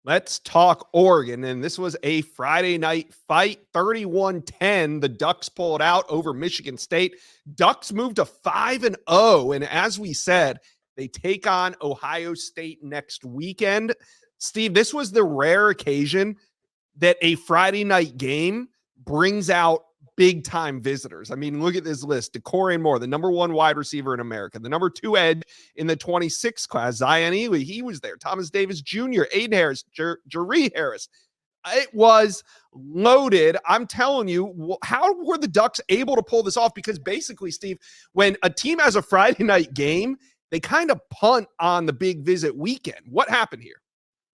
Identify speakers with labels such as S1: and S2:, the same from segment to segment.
S1: Let's talk Oregon. And this was a Friday night fight, 31-10. The Ducks pulled out over Michigan State. Ducks moved to 5-0. And as we said, they take on Ohio State next weekend. Steve, this was the rare occasion that a Friday night game brings out big time visitors. I mean, look at this list. De'Corian Moore, the number 1 wide receiver in America, the number 2 edge in the 26 class, Zion Ely, he was there. Thomas Davis Jr., Aiden Harris, Jaree Harris. It was loaded. I'm telling you, how were the Ducks able to pull this off? Because basically, Steve, when a team has a Friday night game, they kind of punt on the big visit weekend. What happened here?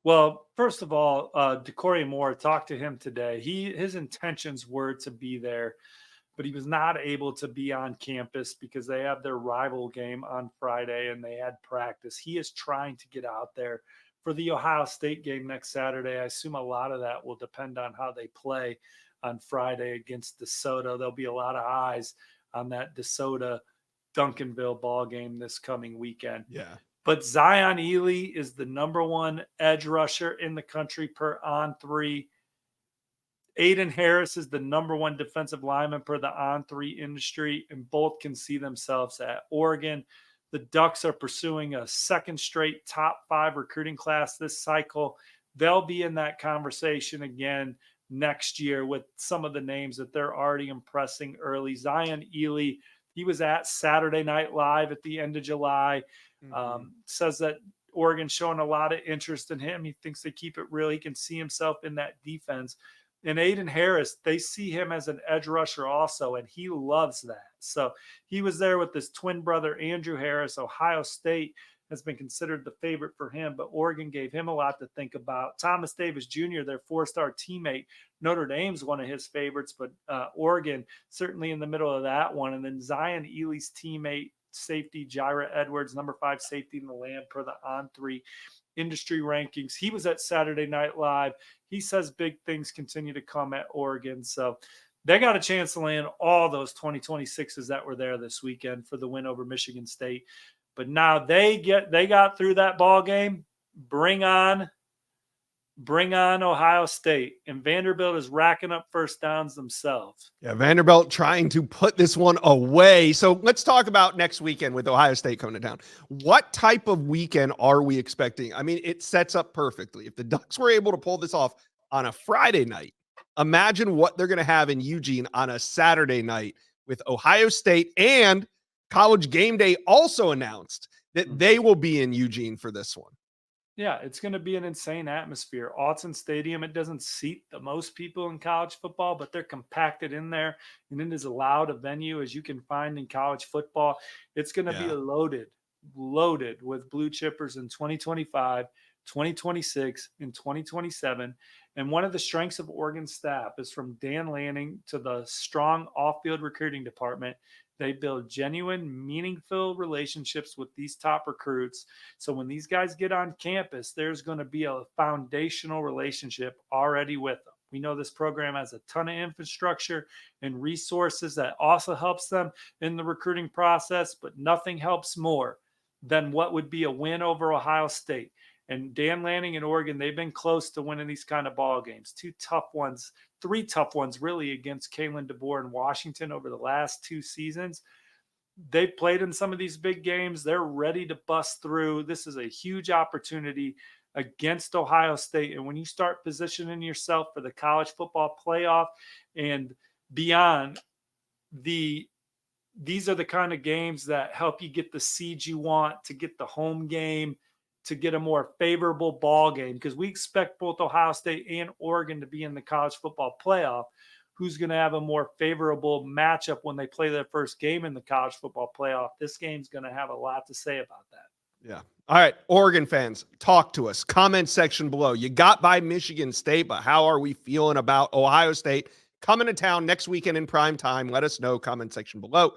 S2: Well, first of all, De'Corian Moore, talked to him today. His intentions were to be there, but he was not able to be on campus because they have their rival game on Friday and they had practice. He is trying to get out there for the Ohio State game next Saturday. I assume a lot of that will depend on how they play on Friday against DeSoto. There'll be a lot of eyes on that DeSoto Duncanville ball game this coming weekend.
S1: Yeah.
S2: But Zion Ely is the number 1 edge rusher in the country per on-3. Aiden Harris is the number 1 defensive lineman per the on-3 industry, and both can see themselves at Oregon. The Ducks are pursuing a second straight top 5 recruiting class this cycle. They'll be in that conversation again next year with some of the names that they're already impressing early. Zion Ely, he was at Saturday Night Live at the end of July. Says that Oregon's showing a lot of interest in him. He thinks they keep it real. He can see himself in that defense. And Aiden Harris, they see him as an edge rusher also, and he loves that. So he was there with his twin brother, Andrew Harris. Ohio State has been considered the favorite for him, but Oregon gave him a lot to think about. Thomas Davis Jr., their 4-star teammate, Notre Dame's one of his favorites, but Oregon certainly in the middle of that one. And then Zion Ely's teammate, safety Jaira Edwards, number 5 safety in the land per the on-3 industry rankings. He was at Saturday Night Live. He says big things continue to come at Oregon. So they got a chance to land all those 2026s that were there this weekend for the win over Michigan State. But now they got through that ball game. Bring on Ohio State. And Vanderbilt is racking up first downs themselves.
S1: Yeah, Vanderbilt trying to put this one away. So let's talk about next weekend with Ohio State coming to town. What type of weekend are we expecting? I mean, it sets up perfectly. If the Ducks were able to pull this off on a Friday night, imagine what they're going to have in Eugene on a Saturday night with Ohio State, and College Game Day also announced that they will be in Eugene for this one.
S2: Yeah, it's going to be an insane atmosphere. Autzen Stadium, it doesn't seat the most people in college football, but they're compacted in there, and it is as loud a venue as you can find in college football. It's going to be loaded with blue chippers in 2025, 2026, and 2027. And one of the strengths of Oregon's staff is from Dan Lanning to the strong off-field recruiting department. They build genuine, meaningful relationships with these top recruits. So when these guys get on campus, there's going to be a foundational relationship already with them. We know this program has a ton of infrastructure and resources that also helps them in the recruiting process, but nothing helps more than what would be a win over Ohio State. And Dan Lanning and Oregon, they've been close to winning these kind of ball games. 3 tough ones really against Kalen DeBoer and Washington over the last 2 seasons. They've played in some of these big games. They're ready to bust through. This is a huge opportunity against Ohio State. And when you start positioning yourself for the college football playoff and beyond, these are the kind of games that help you get the seed you want, to get the home game, to get a more favorable ball game, because we expect both Ohio State and Oregon to be in the college football playoff. Who's going to have a more favorable matchup when they play their first game in the college football playoff? This game's going to have a lot to say about that.
S1: Yeah. All right, Oregon fans, talk to us. Comment section below. You got by Michigan State, but how are we feeling about Ohio State coming to town next weekend in prime time? Let us know. Comment section below.